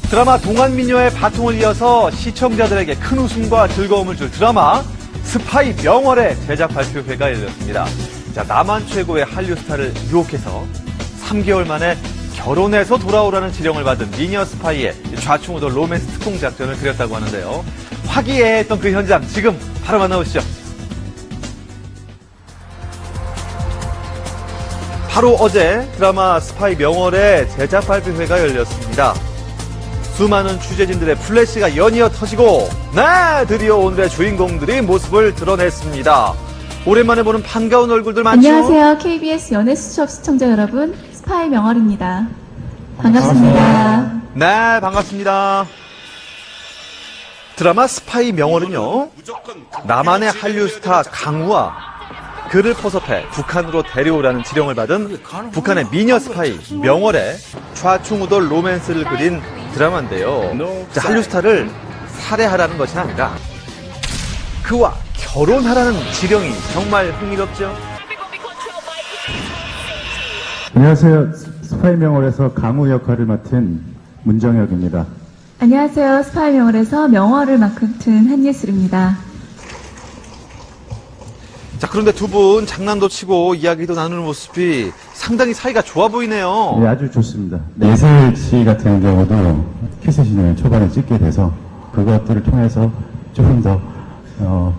드라마 동안미녀의 바통을 이어서 시청자들에게 큰 웃음과 즐거움을 줄 드라마 스파이 명월의 제작 발표회가 열렸습니다. 자, 남한 최고의 한류 스타를 유혹해서 3개월 만에 결혼해서 돌아오라는 지령을 받은 미녀 스파이의 좌충우돌 로맨스 특공 작전을 그렸다고 하는데요. 화기애애했던 그 현장 지금 바로 만나보시죠. 바로 어제 드라마 스파이 명월의 제작 발표회가 열렸습니다. 수많은 취재진들의 플래시가 연이어 터지고 드디어 오늘의 주인공들이 모습을 드러냈습니다. 오랜만에 보는 반가운 얼굴들 많죠? 안녕하세요. KBS 연애수첩 시청자 여러분, 스파이 명월입니다. 반갑습니다. 네, 반갑습니다. 드라마 스파이 명월은요, 남한의 한류 스타 강우와 그를 포섭해 북한으로 데려오라는 지령을 받은 북한의 미녀 스파이 명월의 좌충우돌 로맨스를 그린 드라마인데요. 자, 한류 스타를 살해하라는 것이 아니라 그와 결혼하라는 지령이 정말 흥미롭죠? 안녕하세요. 스파이 명월에서 강우 역할을 맡은 문정혁입니다. 안녕하세요. 스파이 명월에서 명월을 맡은 한예슬입니다. 자, 그런데 두 분 장난도 치고 이야기도 나누는 모습이 상당히 사이가 좋아 보이네요. 네, 아주 좋습니다. 예슬 씨 같은 경우도 키스신을 초반에 찍게 돼서 그것들을 통해서 조금 더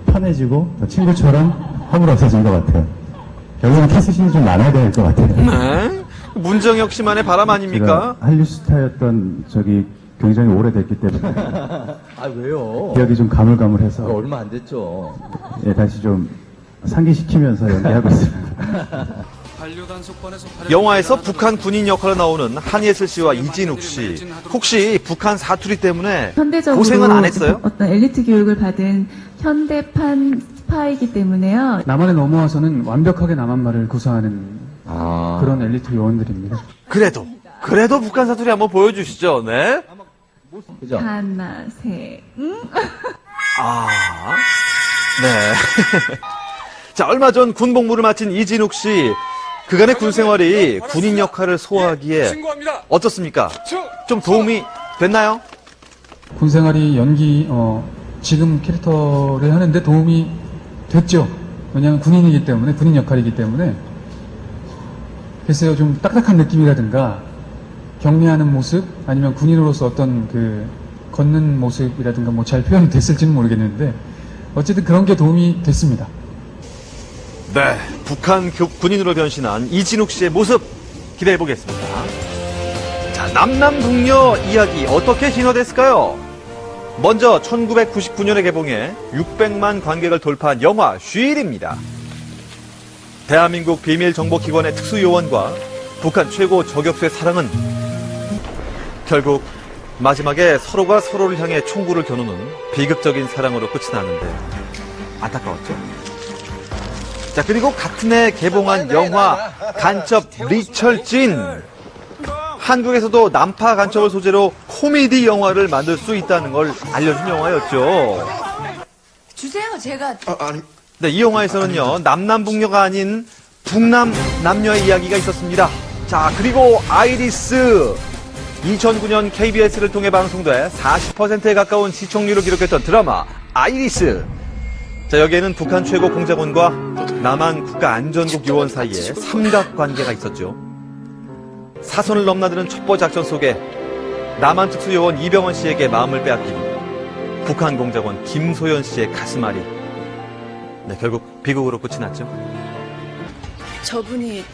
편해지고 더 친구처럼 허물없어진 것 같아요. 결국은 키스신이 좀 많아야 될 것 같아요. 네? 문정혁 씨만의 바람 아닙니까? 제가 한류 스타였던 적이 굉장히 오래됐기 때문에 아, 왜요? 기억이 좀 가물가물해서 얼마 안 됐죠. 예, 다시 좀 상기시키면서 연기하고 있습니다. 영화에서 북한 군인 역할로 나오는 한예슬 씨와 이진욱 씨, 혹시 북한 사투리 때문에 현대적으로 고생은 안 했어요? 어떤 엘리트 교육을 받은 현대판 스파이이기 때문에요. 남한에 넘어와서는 완벽하게 남한말을 구사하는 그런 엘리트 요원들입니다. 그래도 북한 사투리 한번 보여주시죠. 네. 그죠? 하나, 셋, 네. 자, 얼마 전 군 복무를 마친 이진욱 씨, 그간의 군 생활이 군인 역할을 소화하기에 어떻습니까? 좀 도움이 됐나요? 군 생활이 연기, 지금 캐릭터를 하는데 도움이 됐죠. 왜냐하면 군인이기 때문에, 군인 역할이기 때문에. 글쎄요, 좀 딱딱한 느낌이라든가, 경례하는 모습, 아니면 군인으로서 어떤 걷는 모습이라든가 뭐 잘 표현이 됐을지는 모르겠는데, 어쨌든 그런 게 도움이 됐습니다. 네. 북한 군인으로 변신한 이진욱 씨의 모습 기대해 보겠습니다. 자, 남남북녀 이야기 어떻게 진화됐을까요? 먼저 1999년에 개봉해 600만 관객을 돌파한 영화 쉔입니다. 대한민국 비밀정보기관의 특수요원과 북한 최고 저격수의 사랑은 결국 마지막에 서로가 서로를 향해 총구를 겨누는 비극적인 사랑으로 끝이 났는데 안타까웠죠? 자, 그리고 같은 해 개봉한 영화 간첩 리철진. 한국에서도 난파 간첩을 소재로 코미디 영화를 만들 수 있다는 걸 알려준 영화였죠. 주세요, 제가. 네, 이 영화에서는요, 남남북녀가 아닌 북남 남녀의 이야기가 있었습니다. 자, 그리고 아이리스. 2009년 KBS를 통해 방송돼 40%에 가까운 시청률을 기록했던 드라마 아이리스. 자, 여기에는 북한 최고 공작원과 남한 국가안전국 요원 사이에 삼각관계가 있었죠. 사선을 넘나드는 첩보 작전 속에 남한 특수요원 이병헌 씨에게 마음을 빼앗긴 북한 공작원 김소연 씨의 가슴앓이. 네, 결국 비극으로 끝이 났죠. 저분이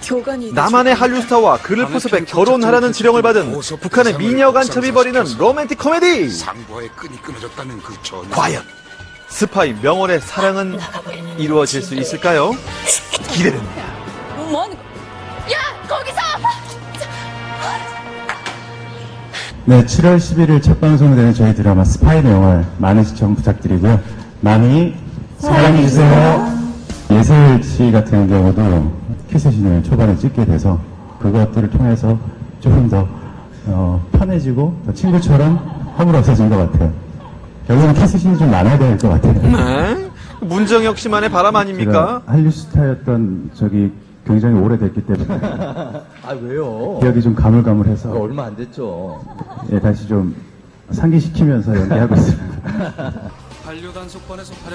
교관이. 남한의 한류 스타와 그를 포섭해 결혼하라는 지령을 받은 북한의 미녀 간첩이 벌이는 로맨틱 코미디. 상부의 끈이 끊어졌다는 그 전. 과연 스파이 명월의 사랑은 이루어질 수 있을까요? 기대됩니다. 뭐 하는 거? 야, 거기서! 네, 7월 11일 첫 방송이 되는 저희 드라마 스파이 명월 많은 시청 부탁드리고요. 많이 사랑해주세요. 예슬 씨 같은 경우도 키스신을 초반에 찍게 돼서 그것들을 통해서 조금 더 편해지고 더 친구처럼 허물없어진 것 같아요. 결국은 키스신이 좀 많아야 될 것 같아요. 네. 문정혁 씨만의 바람 아닙니까? 제가 한류 스타였던 적이 굉장히 오래됐기 때문에 아, 왜요? 기억이 좀 가물가물해서 얼마 안 됐죠. 예, 다시 좀 상기시키면서 연기하고 있습니다.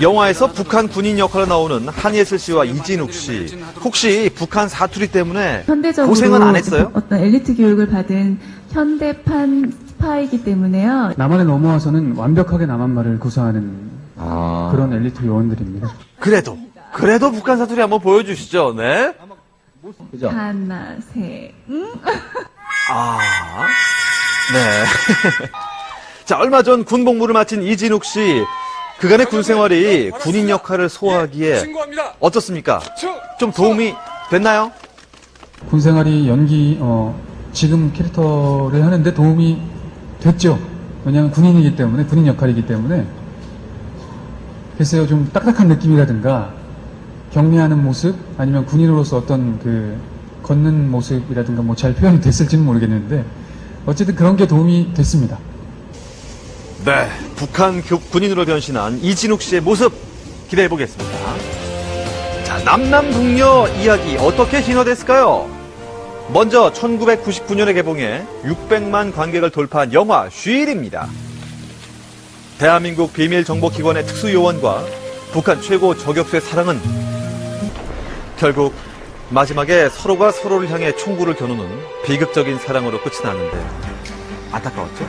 영화에서 북한 군인 역할로 나오는 한예슬 씨와 이진욱 씨. 혹시 북한 사투리 때문에 현대적으로 고생은 안 했어요? 어떤 엘리트 교육을 받은 현대판 스파이기 때문에요. 남한에 넘어와서는 완벽하게 남한말을 구사하는 아. 그런 엘리트 요원들입니다. 그래도 북한 사투리 한번 보여주시죠. 네. 그죠? 하나, 셋, 아, 네. 자, 얼마 전 군 복무를 마친 이진욱 씨. 그간의 군 생활이 군인 역할을 소화하기에 어떻습니까? 좀 도움이 됐나요? 군 생활이 지금 캐릭터를 하는데 도움이 됐죠. 왜냐하면 군인이기 때문에, 군인 역할이기 때문에. 글쎄요, 좀 딱딱한 느낌이라든가, 격려하는 모습, 아니면 군인으로서 어떤 걷는 모습이라든가 뭐 잘 표현이 됐을지는 모르겠는데, 어쨌든 그런 게 도움이 됐습니다. 네. 북한 군인으로 변신한 이진욱 씨의 모습 기대해 보겠습니다. 자, 남남북녀 이야기 어떻게 진화됐을까요? 먼저 1999년에 개봉해 600만 관객을 돌파한 영화 쉔입니다. 대한민국 비밀정보기관의 특수요원과 북한 최고 저격수의 사랑은 결국 마지막에 서로가 서로를 향해 총구를 겨누는 비극적인 사랑으로 끝이 났는데 안타까웠죠?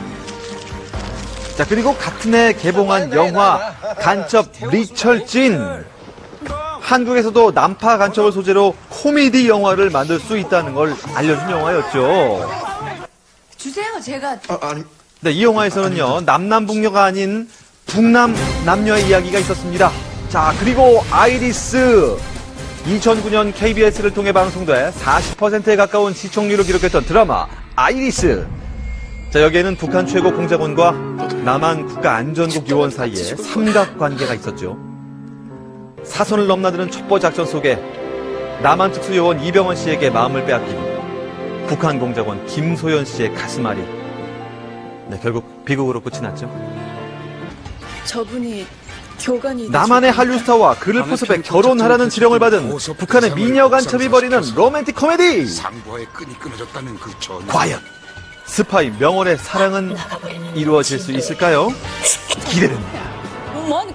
자, 그리고 같은 해 개봉한 영화 간첩 리철진. 한국에서도 난파 간첩을 소재로 코미디 영화를 만들 수 있다는 걸 알려준 영화였죠. 주세요. 제가 네, 이 영화에서는요, 남남북녀가 아닌 북남 남녀의 이야기가 있었습니다. 자, 그리고 아이리스. 2009년 KBS를 통해 방송돼 40%에 가까운 시청률을 기록했던 드라마 아이리스. 자, 여기에는 북한 최고 공작원과 남한 국가안전국 요원 사이에 삼각관계가 있었죠. 사선을 넘나드는 첩보 작전 속에 남한 특수요원 이병헌 씨에게 마음을 빼앗긴 북한 공작원 김소연 씨의 가슴앓이. 네, 결국 비극으로 끝이 났죠. 저분이 교관이 남한의 한류 스타와 그를 포섭해 결혼하라는 지령을 받은 북한의 미녀 간첩이 벌이는 로맨틱 코미디. 상부와의 끈이 끊어졌다는 그 전이 과연 스파이 명월의 사랑은 이루어질 수 있을까요? 기대됩니다. 뭔